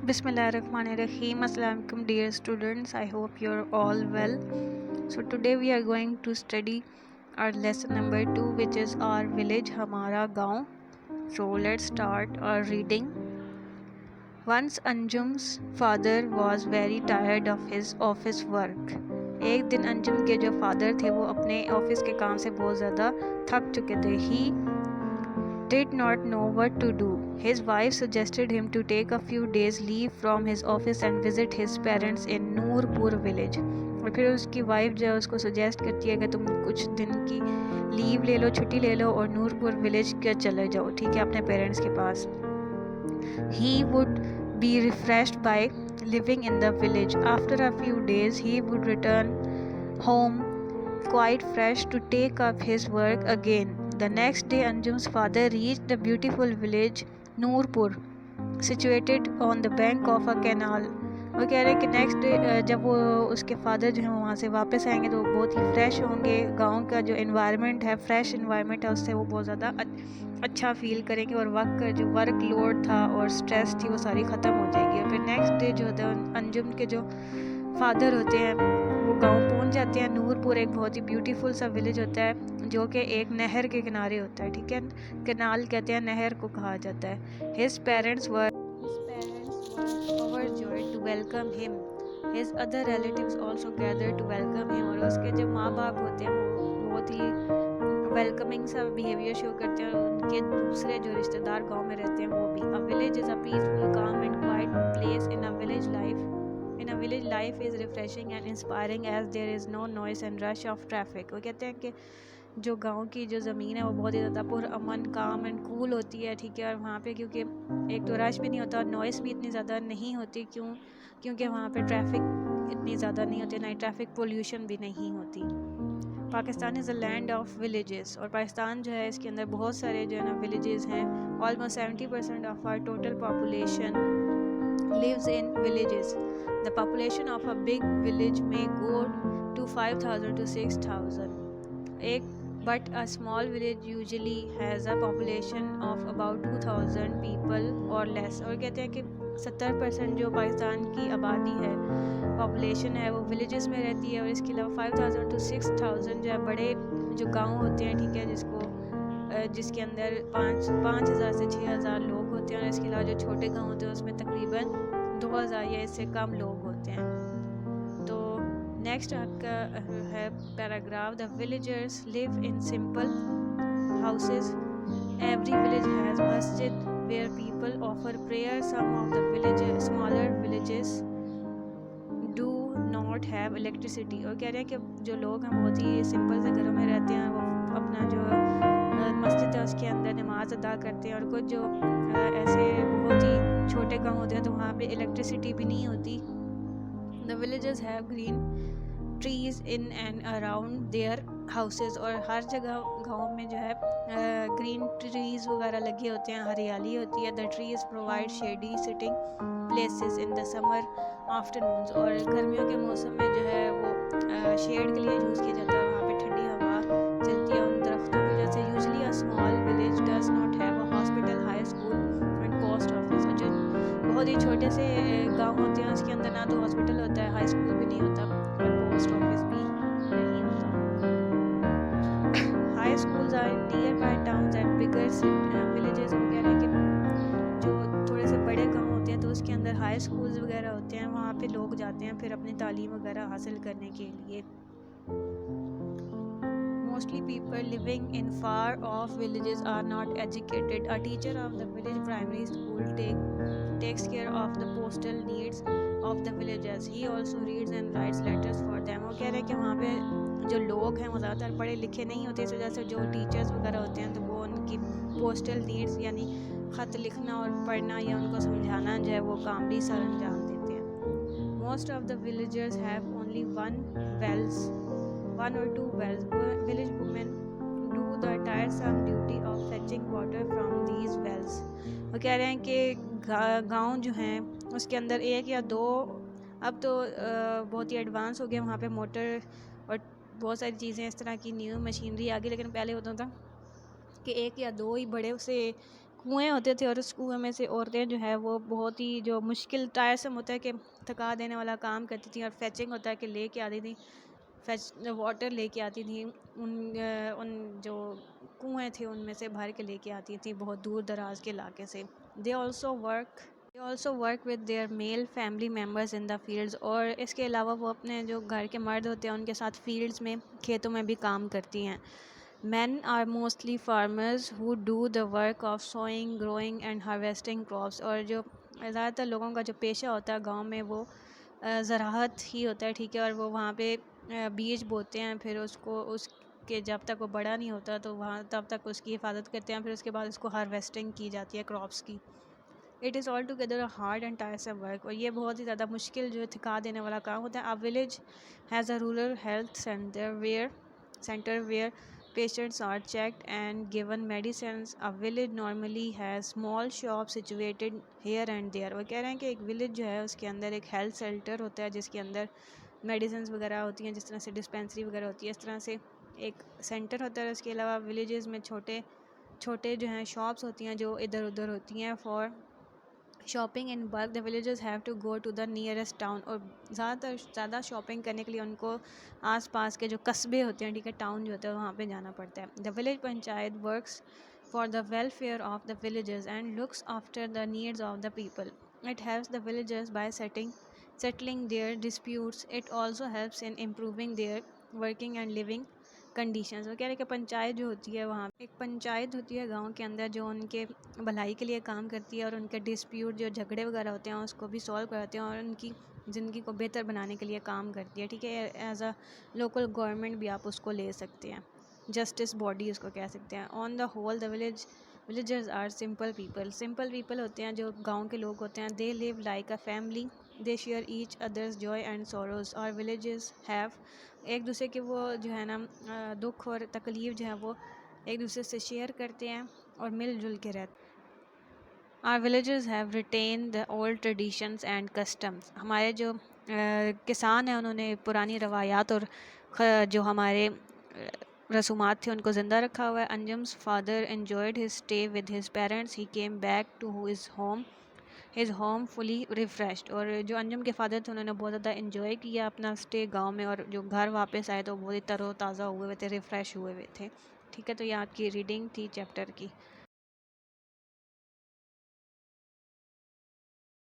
Bismillahirrahmanirrahim. Assalamu alaikum dear students. I hope you're all well. So today we are going to study our lesson number 2, which is our village Hamara Gaon. So let's start our reading. Once Anjum's father was very tired of his office work. ایک دن انجم کے جو father تھے وہ اپنے office کے کام سے بہت زیادہ تھک چکے تھے. He did not know what to do. His wife suggested him to take a few days leave from his office and visit his parents in Noorpur village. اور پھر اس کی وائف جو ہے اس کو سجیسٹ کرتی ہے کہ تم کچھ دن کی لیو لے لو, چھٹی لے لو اور نورپور ولیج کے چلے جاؤ, ٹھیک ہے, اپنے پیرنٹس کے پاس. He would be refreshed by living in the village. After a few days he would return home quite fresh to take up his work again. The next day Anjum's father reached the beautiful village Noorpur, situated on the bank of a canal. وہ کہہ رہے ہیں کہ next day جب وہ اس کے father جو ہیں وہاں سے واپس آئیں گے تو وہ بہت ہی فریش ہوں گے. گاؤں کا جو انوائرمنٹ ہے, فریش انوائرمنٹ ہے, اس سے وہ بہت زیادہ اچھا فیل کریں گے, اور وقت کا جو ورک لوڈ تھا اور اسٹریس تھی وہ ساری ختم ہو جائے گی. اور پھر نیکسٹ ڈے جو ہوتا ہے انجم کے جو فادر ہوتے ہیں وہ گاؤں پہنچ جاتے ہیں. نورپور ایک بہت ہی بیوٹیفل سا ولیج ہوتا ہے جو کہ ایک نہر کے کنارے ہوتا ہے, ٹھیک ہے, کنال کہتے ہیں, نہر کو کہا جاتا ہے. His parents were overjoyed to welcome him. His other relatives also gathered to welcome him. اور اس کے جو ماں باپ ہوتے ہیں وہ بہت ہی ویلکمنگ سا بیہیویئر شو کرتے ہیں, اور ان کے دوسرے جو رشتہ دار گاؤں میں رہتے ہیں وہ بھی. A village is a peaceful, calm and quiet place. In a village life is refreshing and inspiring as there is no noise and rush of traffic. وہ کہتے ہیں کہ جو گاؤں کی جو زمین ہے وہ بہت ہی زیادہ پرامن, کام اینڈ کول ہوتی ہے, ٹھیک ہے, اور وہاں پہ کیونکہ ایک تو رش بھی نہیں ہوتا اور نوائز بھی اتنی زیادہ نہیں ہوتی, کیونکہ وہاں پہ ٹریفک اتنی زیادہ نہیں ہوتی, نہ ہی ٹریفک پولیوشن بھی نہیں ہوتی. پاکستان از اے لینڈ آف ولیجز, اور پاکستان جو ہے اس کے اندر بہت سارے جو ہے نا ولیجز ہیں. Almost 70% of our total population lives in villages. The population of a big village may go to 5,000 to 6,000. But a small village usually has a population of about 2,000 people or less. اور کہتے ہیں کہ 70% جو پاکستان کی آبادی ہے, population ہے, وہ ولیجز میں رہتی ہے, اور اس کے علاوہ 5,000 to 6,000 جو ہے بڑے جو گاؤں ہوتے ہیں, ٹھیک ہے, جس کے اندر 5,000 سے 6,000 لوگ ہوتے ہیں, اور اس کے علاوہ جو چھوٹے گاؤں ہوتے ہیں اس میں تقریباً 2,000 یا اس سے کم لوگ ہوتے ہیں. تو نیکسٹ آپ کا ہے paragraph. The villagers live in simple houses. Every village has مسجد where people offer prayer. Some of the smaller villages do not have electricity. اور کہہ رہے ہیں کہ جو لوگ ہیں بہت ہی سمپل سے گھروں میں رہتے ہیں, وہ اپنا جو مسجد ہے اس کے اندر نماز ادا کرتے ہیں. اور کچھ جو ایسے بہت ہی چھوٹے گاؤں ہوتے ہیں تو وہاں پہ الیکٹریسٹی بھی نہیں ہوتی. The villages have green trees in and around their houses. اور ہر جگہ گاؤں میں جو ہے گرین ٹریز وغیرہ لگے ہوتے ہیں, ہریالی ہوتی ہے. The trees provide shady sitting places in the summer afternoons. اور گرمیوں کے موسم میں جو ہے وہ شیڈ کے لیے یوز کیا جاتا ہے, وہاں پہ ٹھنڈی ہوا چلتی ہے ان درختوں کی وجہ سے. Usually a small village does not have a hospital, high school and post office. اور جو بہت ہی چھوٹے سے گاؤں ہوتے ہیں اس کے اندر نہ تو ہاسپٹل ہوتا ہے, ہائی اسکول بھی نہیں ہوتا, اور پوسٹ آفس بھی نہیں ہوتا. High schools are near by towns and bigger villages. وغیرہ کے جو تھوڑے سے بڑے گاؤں ہوتے ہیں تو اس کے اندر ہائی اسکولز وغیرہ ہوتے ہیں, وہاں پہ لوگ جاتے ہیں پھر اپنی تعلیم وغیرہ حاصل کرنے کے لیے. Mostly people living in far off villages are not educated. A teacher of the village primary school takes care of the postal needs of the villagers. He also reads and writes letters for them. وہ کہہ رہے ہیں کہ وہاں پہ جو لوگ ہیں وہ زیادہ تر پڑھے لکھے نہیں ہوتے, اس وجہ سے جو ٹیچرز وغیرہ ہوتے ہیں تو وہ ان کی پوسٹل نیڈز یعنی خط لکھنا اور پڑھنا یا ان کو سمجھانا جو ہے وہ کام بھی سر انجام دیتے ہیں. Most of the villagers have only one or two wells. Village women do the tiresome duty of fetching water from these wells. وہ کہہ رہے ہیں کہ گاؤں جو ہیں اس کے اندر ایک یا دو, اب تو بہت ہی ایڈوانس ہو گیا وہاں پہ موٹر اور بہت ساری چیزیں اس طرح کی نیو مشینری آ گئی, لیکن پہلے ہوتا تھا کہ ایک یا دو ہی بڑے سے کنویں ہوتے تھے اور اس کنویں میں سے عورتیں جو ہے وہ بہت ہی جو مشکل ٹائرسم ہوتا ہے کہ تھکا دینے والا کام کرتی تھیں، اور فیچنگ ہوتا ہے کہ لے کے آتی تھیں، واٹر لے کے آتی تھیں، ان جو کنویں تھے ان میں سے بھر کے لے کے آتی تھیں بہت دور دراز کے علاقے سے. They also work with their male family members in the fields. اور اس کے علاوہ وہ اپنے جو گھر کے مرد ہوتے ہیں ان کے ساتھ فیلڈز میں، کھیتوں میں بھی کام کرتی ہیں. Men are mostly farmers who do the work of sowing, growing and harvesting crops. اور جو زیادہ تر لوگوں کا جو پیشہ ہوتا ہے گاؤں میں وہ زراعت ہی ہوتا ہے، ٹھیک ہے. اور وہ وہاں پہ بیج بوتے ہیں، پھر اس کو اس کے جب تک وہ بڑا نہیں ہوتا تو وہاں تب تک اس کی حفاظت کرتے ہیں، پھر اس کے بعد اس کو ہارویسٹنگ کی جاتی ہے کراپس کی. It is all together a hard and ٹائرسم work. اور یہ بہت ہی زیادہ مشکل جو ہے تھکا دینے والا کام ہوتا ہے. A village has a rural health center where patients are checked and given medicines. A village normally has small shops situated here and there. وہ کہہ رہے ہیں کہ ایک ولیج جو ہے اس کے اندر ایک ہیلتھ سینٹر ہوتا ہے جس کے اندر میڈیسنز وغیرہ ہوتی ہیں، جس طرح سے ڈسپینسری وغیرہ ہوتی ہے، اس طرح سے ایک سینٹر ہوتا ہے. اس کے علاوہ ولیجز میں چھوٹے جو ہیں شاپس ہوتی ہیں جو ادھر ادھر ہوتی ہیں for shopping in bulk. The villages have to go to the nearest town. اور زیادہ شاپنگ کرنے کے لیے ان کو آس پاس کے جو قصبے ہوتے ہیں، ٹھیک ہے، ٹاؤن جو ہوتا ہے وہاں پہ جانا پڑتا ہے. The village panchayat works for the welfare of the villages and looks after the needs of the people. It helps the villages by settling their disputes. It also helps in improving their working and living conditions. وہ کہہ رہے کہ پنچایت جو ہوتی ہے وہاں ایک پنچایت ہوتی ہے گاؤں کے اندر جو ان کے بھلائی کے لیے کام کرتی ہے اور ان کے ڈسپیوٹ جو جھگڑے وغیرہ ہوتے ہیں اس کو بھی سولو کرتے ہیں اور ان کی زندگی کو بہتر بنانے کے لیے کام کرتی ہے، ٹھیک ہے. ایز اے لوکل گورنمنٹ بھی آپ اس کو لے سکتے ہیں، جسٹس باڈی اس کو کہہ سکتے ہیں. On the whole the villagers are simple people ہوتے ہیں جو گاؤں کے لوگ ہوتے ہیں. They live like a family. They share each others joy and sorrows. اور ولیجز ہیو ایک دوسرے کے وہ جو ہے نا دکھ اور تکلیف جو ہے وہ ایک دوسرے سے شیئر کرتے ہیں اور مل جل کے رہتے ہیں. Our villagers have retained the old traditions and customs. ہمارے جو کسان ہیں انہوں نے پرانی روایات اور جو ہمارے رسومات تھے ان کو زندہ رکھا ہوا ہے. انجم's father enjoyed his stay with his parents. He came back to his home fully refreshed. اور جو انجم کے فادر تھے انہوں نے بہت زیادہ انجوائے کیا اپنا اسٹے گاؤں میں، اور جو گھر واپس آئے تو بہت ہی تر و تازہ ہوئے ہوئے تھے، ریفریش ہوئے ہوئے تھے. ٹھیک ہے، تو یہ آپ کی ریڈنگ تھی چیپٹر کی.